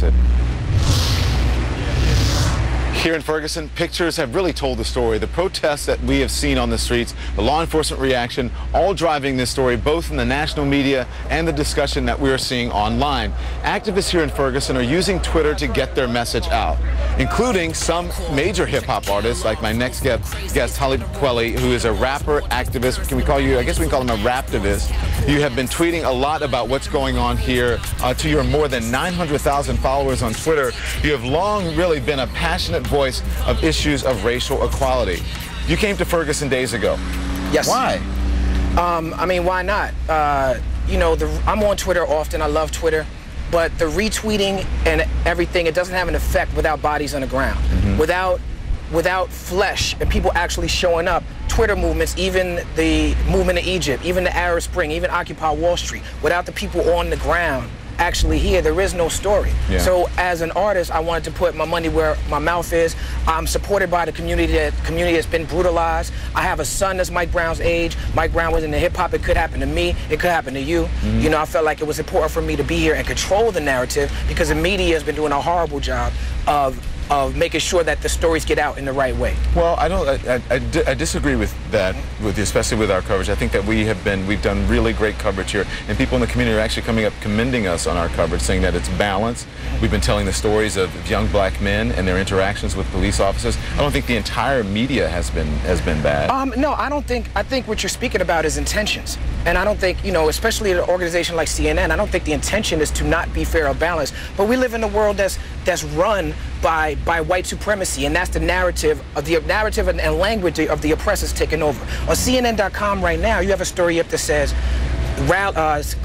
it. Here in Ferguson, pictures have really told the story. The protests that we have seen on the streets, the law enforcement reaction, all driving this story, both in the national media and the discussion that we are seeing online. Activists here in Ferguson are using Twitter to get their message out, including some major hip-hop artists, like my next guest, Talib Kweli, who is a rapper, activist. Can we call you, I guess we can call him a raptivist. You have been tweeting a lot about what's going on here to your more than 900,000 followers on Twitter. You have long really been a passionate voice of issues of racial equality. You came to Ferguson days ago. Yes. Why? I mean, why not? You know, I'm on Twitter often. I love Twitter. But the retweeting and everything, it doesn't have an effect without bodies on the ground. Without flesh and people actually showing up. Twitter movements, even the movement in Egypt, even the Arab Spring, even Occupy Wall Street, without the people on the ground actually here, there is no story. Yeah. So as an artist, I wanted to put my money where my mouth is. I'm supported by the community that's been brutalized. I have a son that's Mike Brown's age. Mike Brown was in the hip hop. It could happen to me. It could happen to you. You know, I felt like it was important for me to be here and control the narrative because the media has been doing a horrible job of making sure that the stories get out in the right way. Well, I disagree with that, especially with our coverage. I think that we've done really great coverage here, and people in the community are actually coming up commending us on our coverage, saying that it's balanced. We've been telling the stories of young black men and their interactions with police officers. I don't think the entire media has been bad. No, I think what you're speaking about is intentions. And I don't think, you know, especially an organization like CNN, I don't think the intention is to not be fair or balanced. But we live in a world that's run by white supremacy, and that's the narrative and language of the oppressors taking over. On CNN.com right now, you have a story up that says,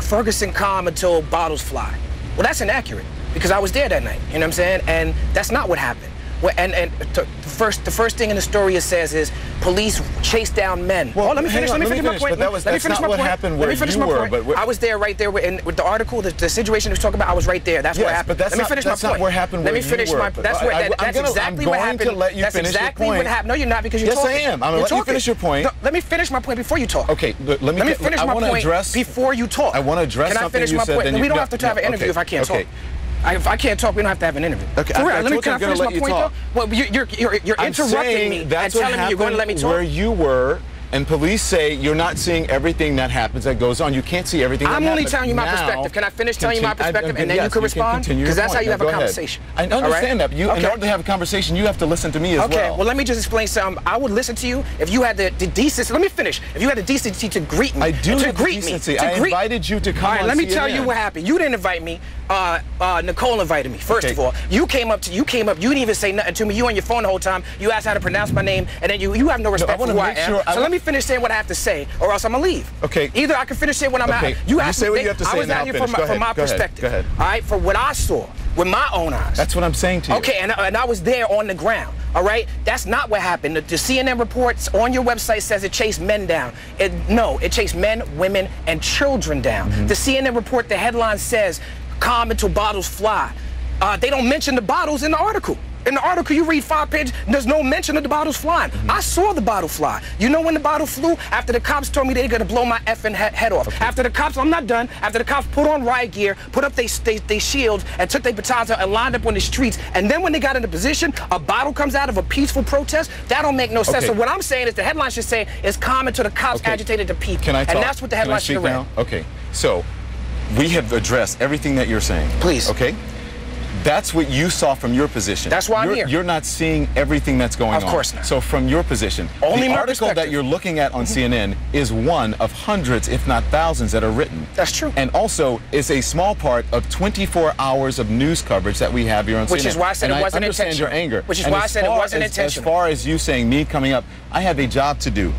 Ferguson calm until bottles fly. Well, that's inaccurate, because I was there that night, you know what I'm saying? And that's not what happened. Well, the first thing in the story it says is police chase down men. Well, let me finish my point. That's not what happened where you were. I was there, right there, with the article, the situation he was talking about. I was right there. That's what happened. But that's not what happened where you were. That's exactly what happened. I'm going to let you finish your point. What happened. No, you're not, because you're talking. Yes, I am. I'm going to let you finish your point. No, let me finish my point before you talk. Okay, let me finish my point before you talk. I want to address something you said. Can I finish my point? We don't have to have an interview if I can't talk. If I can't talk, we don't have to have an interview. Okay, for real, can I finish my point though? Well, you're interrupting me and telling me you're going to let me talk. Where you were, and police say you're not seeing everything that happens, that goes on. You can't see everything that happens. I'm only telling you my perspective. Can I finish telling you my perspective, and then you can respond? Because that's how you have a conversation. I understand that. In order to have a conversation, you have to listen to me as well. Okay, well, let me just explain something. I would listen to you if you had the decency. Let me finish. If you had the decency to greet me. I do have the decency. I invited you to come on CNN. All right, let me tell you what happened. You didn't invite me. Nicole invited me, first of all. You came up, you didn't even say nothing to me. You on your phone the whole time. You asked how to pronounce my name, and then you have no respect for who I am. So let me finish saying what I have to say, or else I'm going to leave. Okay. Either I can finish saying what I'm out. You say what you have to say. I was out here from my perspective. Go ahead. All right, for what I saw with my own eyes. That's what I'm saying to you. Okay, and I was there on the ground. All right, that's not what happened. The CNN reports on your website says it chased men down. No, it chased men, women, and children down. The CNN report, the headline says, calm until bottles fly. They don't mention the bottles in the article. In the article, you read 5 pages, there's no mention of the bottles flying. I saw the bottle fly. You know when the bottle flew? After the cops told me they're going to blow my effing head off. After the cops, I'm not done, after the cops put on riot gear, put up their shields, and took their batons out and lined up on the streets, and then when they got into position, a bottle comes out of a peaceful protest, that don't make no sense. So what I'm saying is the headline should say, is calm until the cops agitated the people. Can I talk? And that's what the headline should have read. Okay, so we have addressed everything that you're saying. Please. Okay? That's what you saw from your position. That's why I'm here. You're not seeing everything that's going on. Of course not. So from your position, the article that you're looking at on CNN is one of hundreds, if not thousands, that are written. That's true. And also is a small part of 24 hours of news coverage that we have here on CNN. Which is why I said it wasn't intentional. I understand your anger. Which is why I said it wasn't intentional. As far as you saying me coming up, I have a job to do.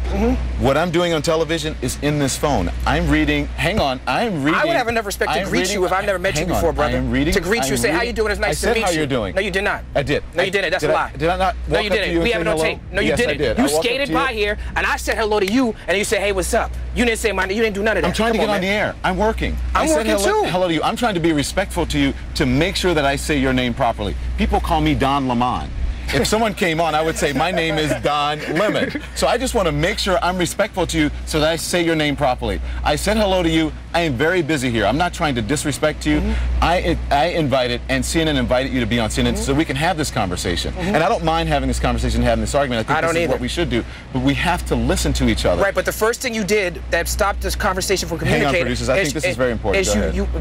What I'm doing on television is in this phone. I'm reading. Hang on. I'm reading. I would have enough respect to greet you if I've never met you before, brother. I'm reading. To greet you, say how you doing. It's nice to meet you. How you're doing. No, you did not. I did. No, you didn't. That's a lie. Did I not? No, you didn't. We have it on tape. No, you didn't. I did. You skated by here, and I said hello to you, and you said, hey, what's up? You didn't say my name. You didn't do none of that. I'm trying to get on the air. I'm working. I'm working too. Hello to you. I'm trying to be respectful to you to make sure that I say your name properly. People call me Don Lemon. if someone came on, I would say, my name is Don Lemon. So I just want to make sure I'm respectful to you so that I say your name properly. I said hello to you. I am very busy here. I'm not trying to disrespect you. I invited, and CNN invited you to be on CNN so we can have this conversation. And I don't mind having this conversation, having this argument. I think this is what we should do. But we have to listen to each other. Right, but the first thing you did that stopped this conversation from communicating. Hang on, producers. I think this is very important.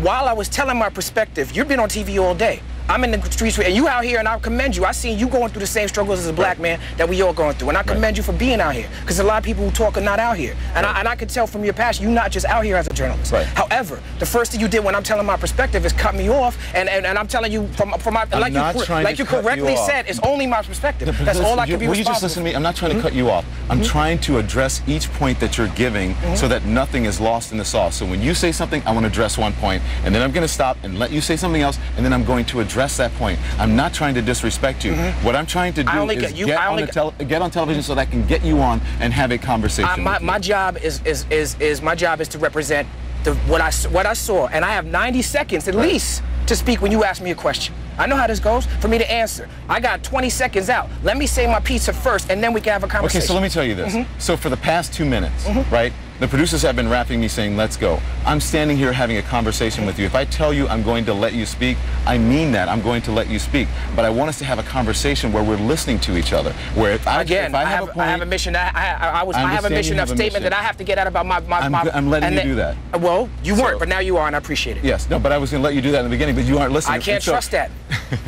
While I was telling my perspective, you've been on TV all day. I'm in the streets, and you out here, and I commend you. I seen you going through the same struggles as a black man that we all going through, and I commend you for being out here, because a lot of people who talk are not out here, and I can tell from your passion, you're not just out here as a journalist. However, the first thing you did when I'm telling my perspective is cut me off, and I'm telling you from my like you correctly said, it's only my perspective. That's all I can be responsible for. Will you just listen to me? I'm not trying to cut you off. I'm trying to address each point that you're giving so that nothing is lost in the sauce. So when you say something, I want to address one point, and then I'm going to stop and let you say something else, and then I'm going to address that point. I'm not trying to disrespect you. What I'm trying to do is get on television so that I can get you on and have a conversation. My job is to represent what I saw, and I have 90 seconds at least to speak when you ask me a question. I know how this goes for me to answer. I got 20 seconds out. Let me say my pizza first, and then we can have a conversation. Okay, so let me tell you this. So for the past 2 minutes, right, the producers have been rapping me saying, let's go. I'm standing here having a conversation with you. If I tell you I'm going to let you speak, I mean that. I'm going to let you speak. But I want us to have a conversation where we're listening to each other. Where if I have a mission. I have a mission of statement that I have to get out about my I'm letting you do that. Well, you weren't, but now you are, and I appreciate it. Yes, no, but I was going to let you do that in the beginning, but you aren't listening. I can't trust that.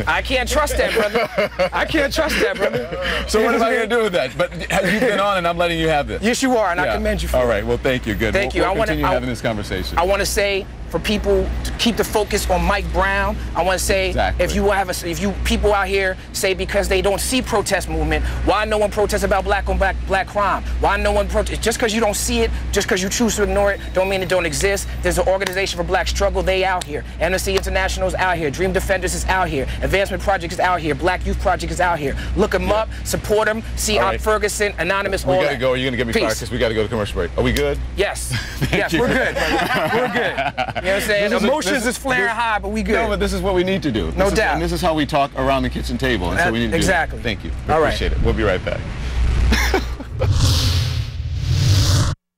I can't trust that, brother. I can't trust that, brother. So what am I going to do with that? But you've been on, and I'm letting you have this. Yes, you are, and I commend you for it. All right, well, thank you. Good. Thank you. We'll continue having this conversation. I want to say, for people to keep the focus on Mike Brown, I want to say, if you people out here say because they don't see protest movement, why no one protests about black on black crime? Why no one protests? Just because you don't see it, just because you choose to ignore it, don't mean it don't exist. There's an organization for black struggle. They out here. Amnesty International is out here. Dream Defenders is out here. Advancement Project is out here. Black Youth Project is out here. Look them up, support them. See Ferguson, Anonymous. We gotta go. You're gonna get me fired because we gotta go to commercial break. Are we good? Yes. Yes, we're good. We're good. You know what I'm saying? Emotions is flaring high, but we good. No, but this is what we need to do. No doubt. And this is how we talk around the kitchen table. And so we need to do that. Thank you. We appreciate it. We'll be right back.